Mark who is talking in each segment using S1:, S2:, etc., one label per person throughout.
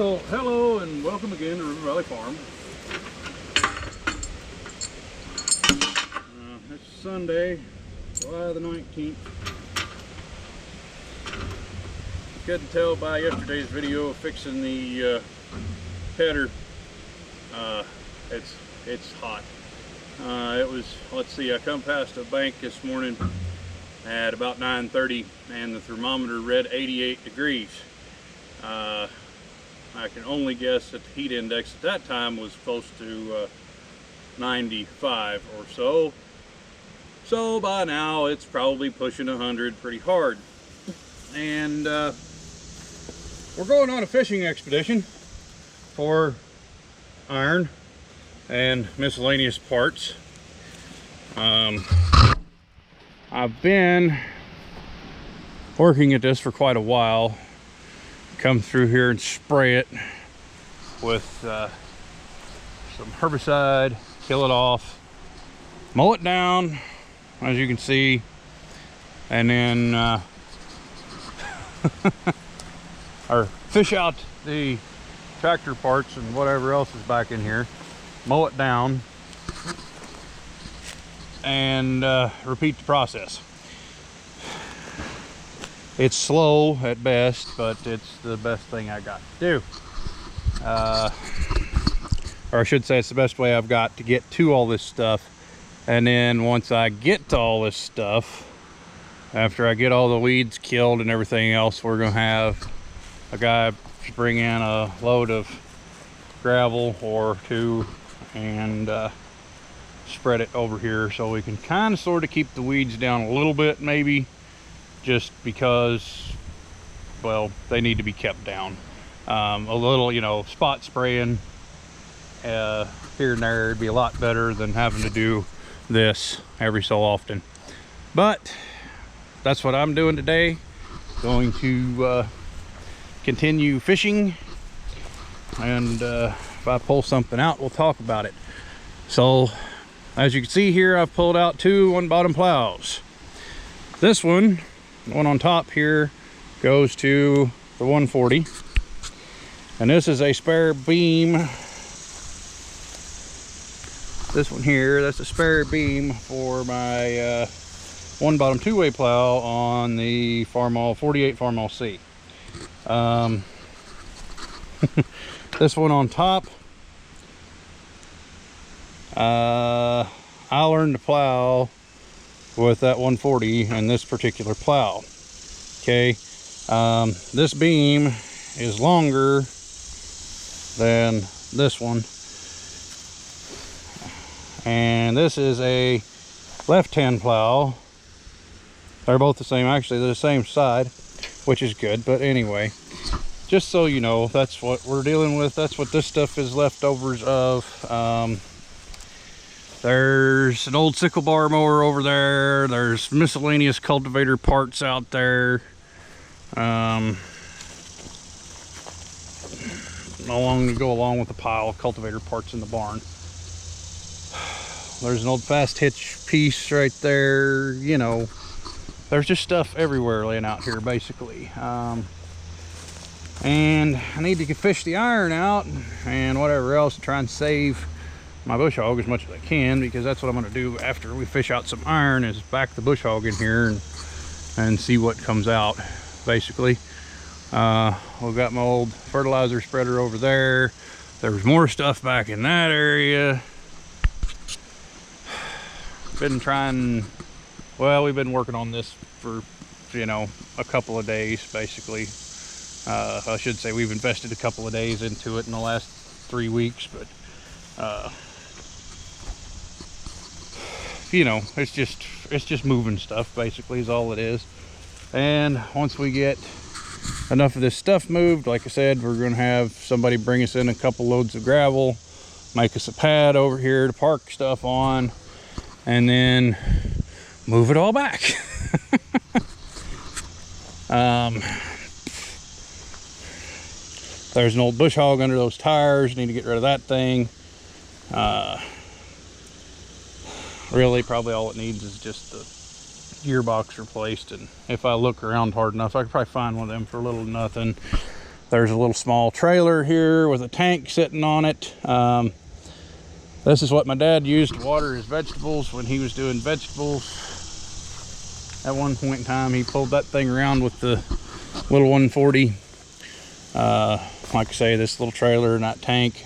S1: Well, hello and welcome again to River Valley Farm. It's Sunday, July the 19th. You couldn't tell by yesterday's video of fixing the header. It's hot. It was, let's see, I come past a bank this morning at about 9:30 and the thermometer read 88 degrees. I can only guess that the heat index at that time was close to 95 or so. So by now it's probably pushing 100 pretty hard. And we're going on a fishing expedition for iron and miscellaneous parts. I've been working at this for quite a while. Come through here and spray it with some herbicide, kill it off, mow it down, as you can see, and then or fish out the tractor parts and whatever else is back in here, mow it down, and repeat the process. It's slow at best, but it's the best thing I got to do. Or I should say it's the best way I've got to get to all this stuff. And then once I get to all this stuff, after I get all the weeds killed and everything else, we're gonna have a guy bring in a load of gravel or two and spread it over here so we can kind of sort of keep the weeds down a little bit, maybe, just because, well, they need to be kept down. A little, you know, spot spraying here and there would be a lot better than having to do this every so often. But that's what I'm doing today. Going to continue fishing, and if I pull something out, we'll talk about it. So as you can see here, I've pulled out two one-bottom plows. This one, the one on top here, goes to the 140, and this is a spare beam. This one here, that's a spare beam for my one bottom two-way plow on the Farmall 48 Farmall C. This one on top, I learned to plow with that 140 and this particular plow. Okay, this beam is longer than this one, and this is a left-hand plow. They're both the same, actually they're the same side, which is good. But anyway, just so you know, that's what we're dealing with. That's what this stuff is leftovers of. There's an old sickle bar mower over there. There's miscellaneous cultivator parts out there. Along to go along with the pile of cultivator parts in the barn. There's an old fast hitch piece right there. You know, there's just stuff everywhere laying out here, basically. And I need to fish the iron out and whatever else to try and save my bush hog as much as I can, because that's what I'm going to do after we fish out some iron, is back the bush hog in here and see what comes out, basically. We've got my old fertilizer spreader over there. There's more stuff back in that area. Been trying, well, we've been working on this for, you know, a couple of days, basically. I should say we've invested a couple of days into it in the last 3 weeks, but you know, it's just moving stuff, basically, is all it is. And once we get enough of this stuff moved, like I said, we're gonna have somebody bring us in a couple loads of gravel, make us a pad over here to park stuff on, and then move it all back. There's an old bush hog under those tires. Need to get rid of that thing. Really, probably all it needs is just the gearbox replaced, and if I look around hard enough, I could probably find one of them for a little nothing. There's a little small trailer here with a tank sitting on it. This is what my dad used to water his vegetables when he was doing vegetables. At one point in time, he pulled that thing around with the little 140. Like I say, this little trailer and that tank,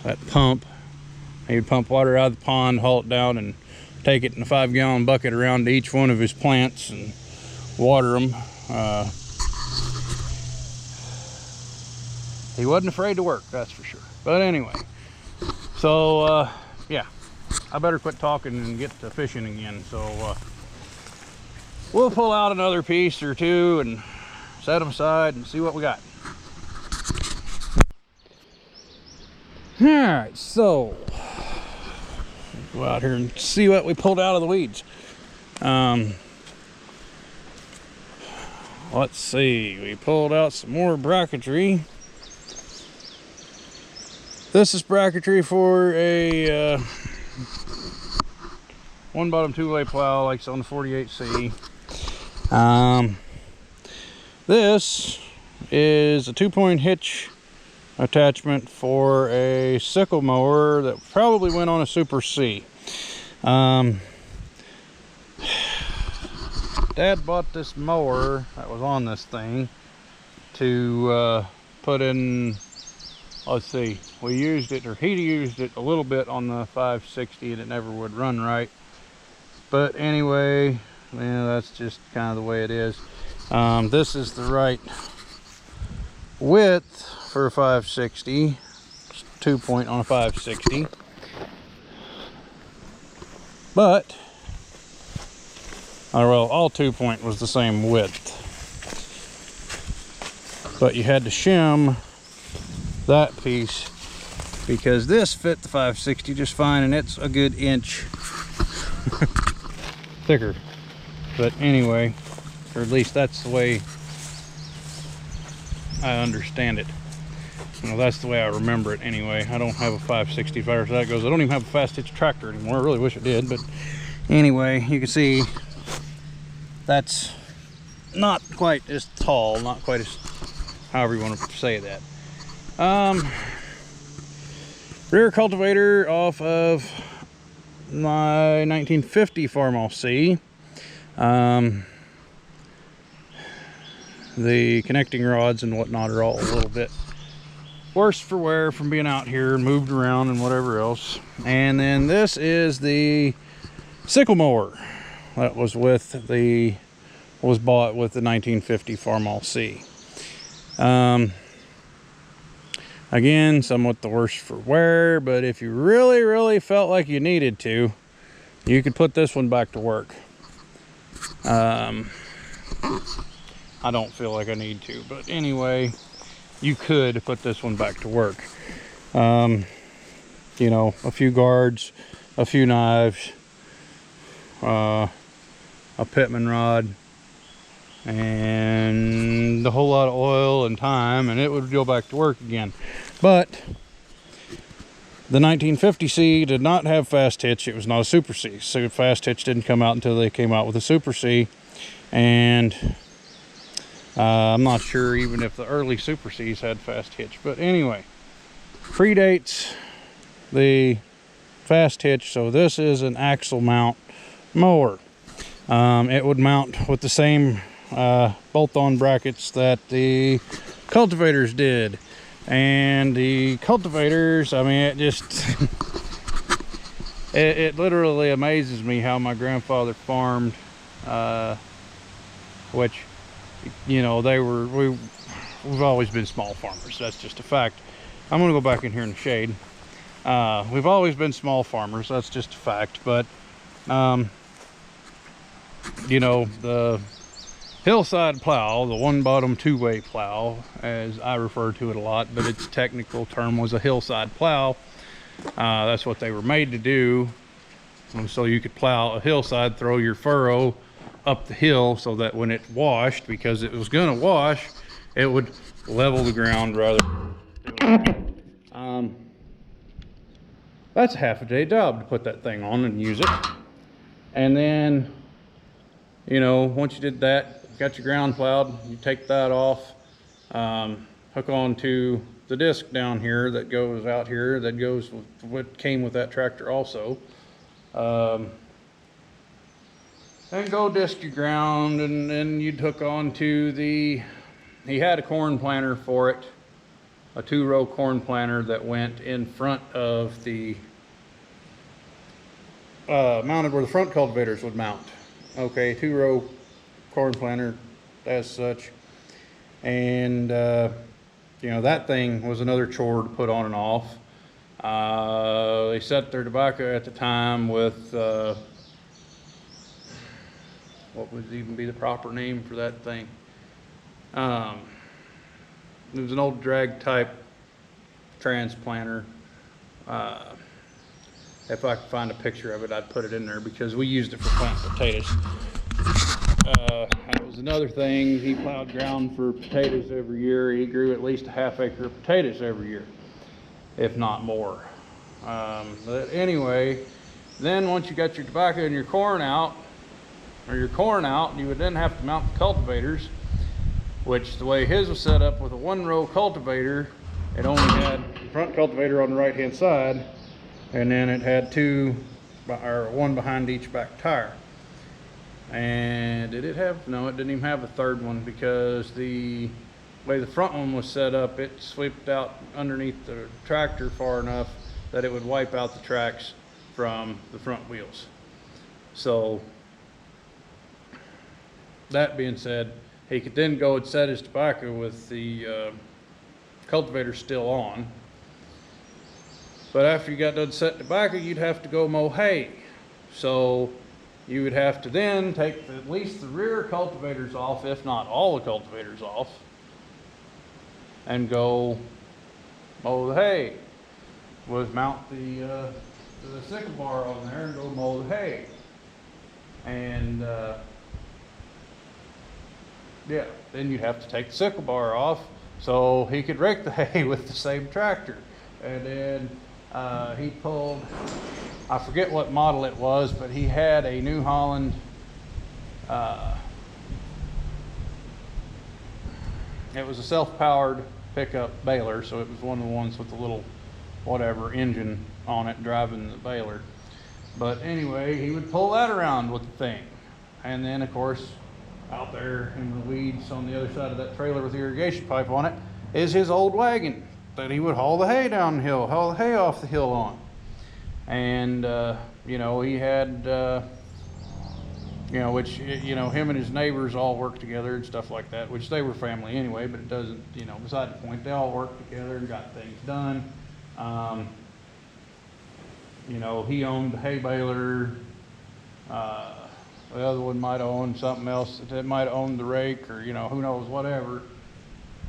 S1: that pump. He would pump water out of the pond, haul it down, and take it in a 5-gallon bucket around to each one of his plants and water them. He wasn't afraid to work, that's for sure. But anyway, so yeah, I better quit talking and get to fishing again. So we'll pull out another piece or two and set them aside and see what we got. All right, so go out here and see what we pulled out of the weeds. Let's see, we pulled out some more bracketry. This is bracketry for a one bottom 2-way plow, like it's on the 48C. This is a 2-point hitch attachment for a sickle mower that probably went on a Super C. Dad bought this mower that was on this thing to put in. Let's see, we used it, or he used it a little bit on the 560 and it never would run right. But anyway, yeah, that's just kind of the way it is. This is the right width for a 560, 2-point on a 560. But, well, all 2-point was the same width. But you had to shim that piece because this fit the 560 just fine, and it's a good inch thicker. But anyway, or at least that's the way I understand it. You know, that's the way I remember it anyway. I don't have a 560 as far as that goes. I don't even have a fast hitch tractor anymore. I really wish I did, but anyway, you can see that's not quite as tall, not quite as, however you want to say that. Rear cultivator off of my 1950 Farmall C. The connecting rods and whatnot are all a little bit worse for wear from being out here and moved around and whatever else. And then this is the sickle mower that was bought with the 1950 Farmall C. Again, somewhat the worst for wear, but if you really felt like you needed to, you could put this one back to work. I don't feel like I need to, but anyway, you could put this one back to work. You know, a few guards, a few knives, a pitman rod, and a whole lot of oil and time, and it would go back to work again. But the 1950C did not have fast hitch. It was not a Super C, so fast hitch didn't come out until they came out with a Super C. And I'm not sure even if the early Super Cs had fast hitch, but anyway, predates the fast hitch. So this is an axle mount mower. It would mount with the same bolt-on brackets that the cultivators did, and the cultivators, I mean, it just it literally amazes me how my grandfather farmed, which, you know, we've always been small farmers. That's just a fact. I'm gonna go back in here in the shade. We've always been small farmers. That's just a fact. But you know, the hillside plow, the one bottom 2-way plow, as I refer to it a lot, but its technical term was a hillside plow. That's what they were made to do. And so you could plow a hillside, throw your furrow up the hill so that when it washed, because it was going to wash, it would level the ground rather. That's a half-a-day job to put that thing on and use it. And then, you know, once you did that, got your ground plowed, you take that off, hook onto the disc down here that goes out here, that goes with what came with that tractor also. And go disc your ground, and then you'd hook onto the, he had a corn planter for it, a 2-row corn planter that went in front of the, mounted where the front cultivators would mount. Okay, 2-row corn planter as such. And, you know, that thing was another chore to put on and off. They set their tobacco at the time with, what would even be the proper name for that thing? It was an old drag type transplanter. If I could find a picture of it, I'd put it in there because we used it for planting potatoes. That was another thing. He plowed ground for potatoes every year. He grew at least a ½ acre of potatoes every year, if not more. But anyway, then once you got your tobacco and your corn out, you would then have to mount the cultivators, which the way his was set up with a 1-row cultivator, it only had the front cultivator on the right hand side, and then it had 2, or 1 behind each back tire. And did it have, no, it didn't even have a 3rd one, because the way the front one was set up, it swept out underneath the tractor far enough that it would wipe out the tracks from the front wheels. So that being said, he could then go and set his tobacco with the cultivator still on. But after you got done setting tobacco, you'd have to go mow hay. So you would have to then take at least the rear cultivators off, if not all the cultivators off, and go mow the hay. Was mount the sickle bar on there and go mow the hay. And yeah, then you'd have to take the sickle bar off so he could rake the hay with the same tractor. And then he pulled, I forget what model it was, but he had a New Holland it was a self-powered pickup baler, so it was one of the ones with the little whatever engine on it driving the baler. But anyway, he would pull that around with the thing. And then of course, out there in the weeds on the other side of that trailer with the irrigation pipe on it is his old wagon that he would haul the hay downhill, haul the hay off the hill on. And you know, he had you know, which, you know, him and his neighbors all worked together and stuff like that, which they were family anyway, but it doesn't, you know, beside the point, they all worked together and got things done. You know, he owned the hay baler. The other one might have owned something else. That might have owned the rake, or, you know, who knows, whatever.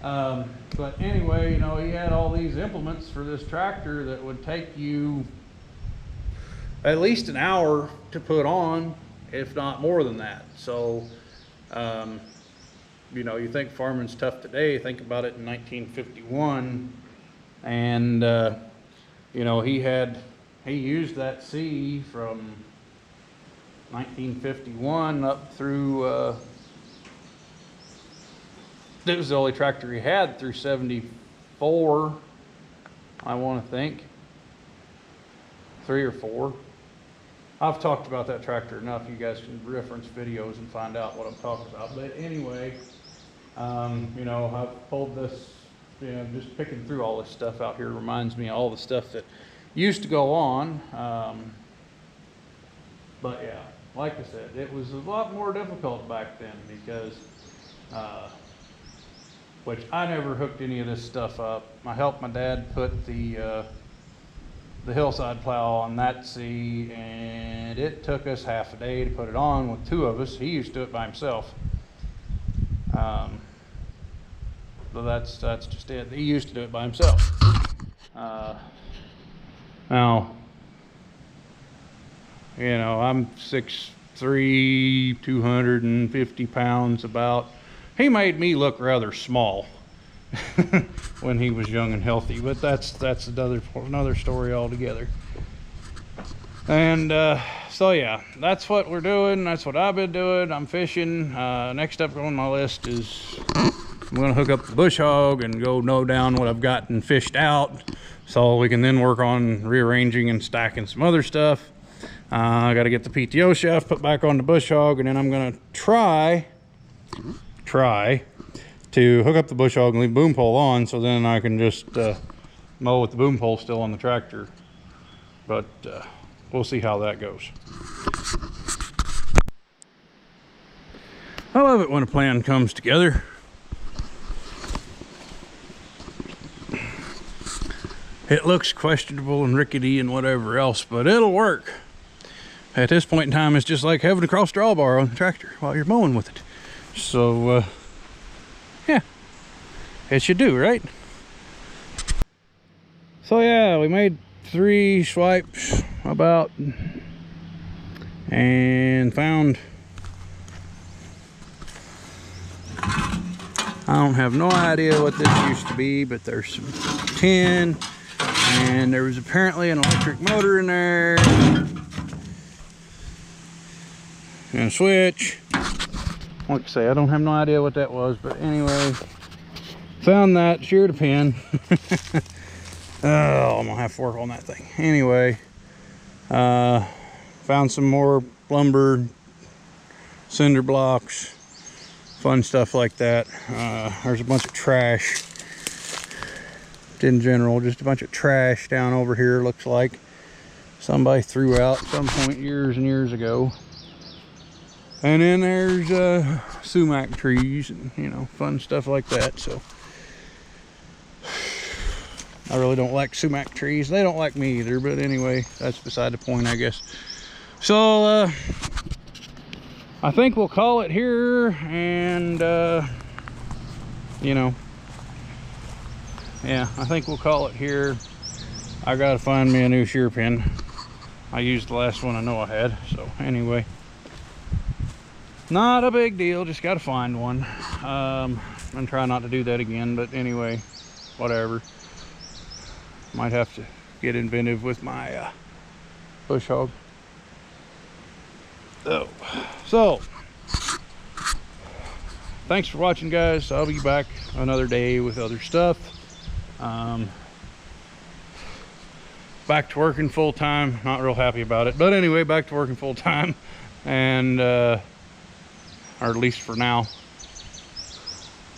S1: But anyway, you know, he had all these implements for this tractor that would take you at least an hour to put on, if not more than that. So, you know, you think farming's tough today, think about it in 1951. And, you know, he used that C from 1951 up through, it was the only tractor he had through 74, I want to think, 3 or 4. I've talked about that tractor enough. You guys can reference videos and find out what I'm talking about. But anyway, you know, I've pulled this, you know, just picking through all this stuff out here reminds me of all the stuff that used to go on. But yeah, like I said, it was a lot more difficult back then because, which I never hooked any of this stuff up. I helped my dad put the hillside plow on that C, and it took us half a day to put it on with 2 of us. He used to do it by himself. So that's just it. He used to do it by himself. Now, you know, I'm 6'3", 250 pounds about. He made me look rather small when he was young and healthy, but that's another story altogether. And so yeah, that's what we're doing. That's what I've been doing. I'm fishing. Next up on my list is I'm gonna hook up the bush hog and go know down what I've gotten fished out, so we can then work on rearranging and stacking some other stuff. I got to get the PTO shaft put back on the bush hog, and then I'm gonna try to hook up the bush hog and leave boom pole on, so then I can just mow with the boom pole still on the tractor. But we'll see how that goes. I love it when a plan comes together. It looks questionable and rickety and whatever else, but it'll work. At this point in time, it's just like having a cross drawbar on the tractor while you're mowing with it. So, yeah, it should do, right? So yeah, we made 3 swipes about and found, I don't have no idea what this used to be, but there's some tin, and there was apparently an electric motor in there and a switch. Like I say, I don't have no idea what that was, but anyway, found that, sheared a pin. Oh, I'm gonna have to work on that thing. Anyway, found some more lumber, cinder blocks, fun stuff like that. There's a bunch of trash in general, just a bunch of trash down over here. Looks like somebody threw out some point years and years ago. And then there's sumac trees and, you know, fun stuff like that. So I really don't like sumac trees. They don't like me either, but anyway, that's beside the point, I guess. So I think we'll call it here, and you know, yeah, I think we'll call it here. I gotta find me a new shear pin. I used the last one I know I had, so anyway, not a big deal, just gotta find one. I'm trying not to do that again, but anyway, whatever. Might have to get inventive with my bush hog. Oh, so thanks for watching, guys. I'll be back another day with other stuff. Back to working full time. Not real happy about it, but anyway, back to working full time, and or at least for now,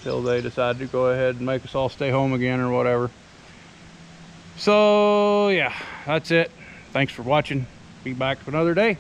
S1: till they decide to go ahead and make us all stay home again or whatever. So yeah, that's it. Thanks for watching. Be back another day.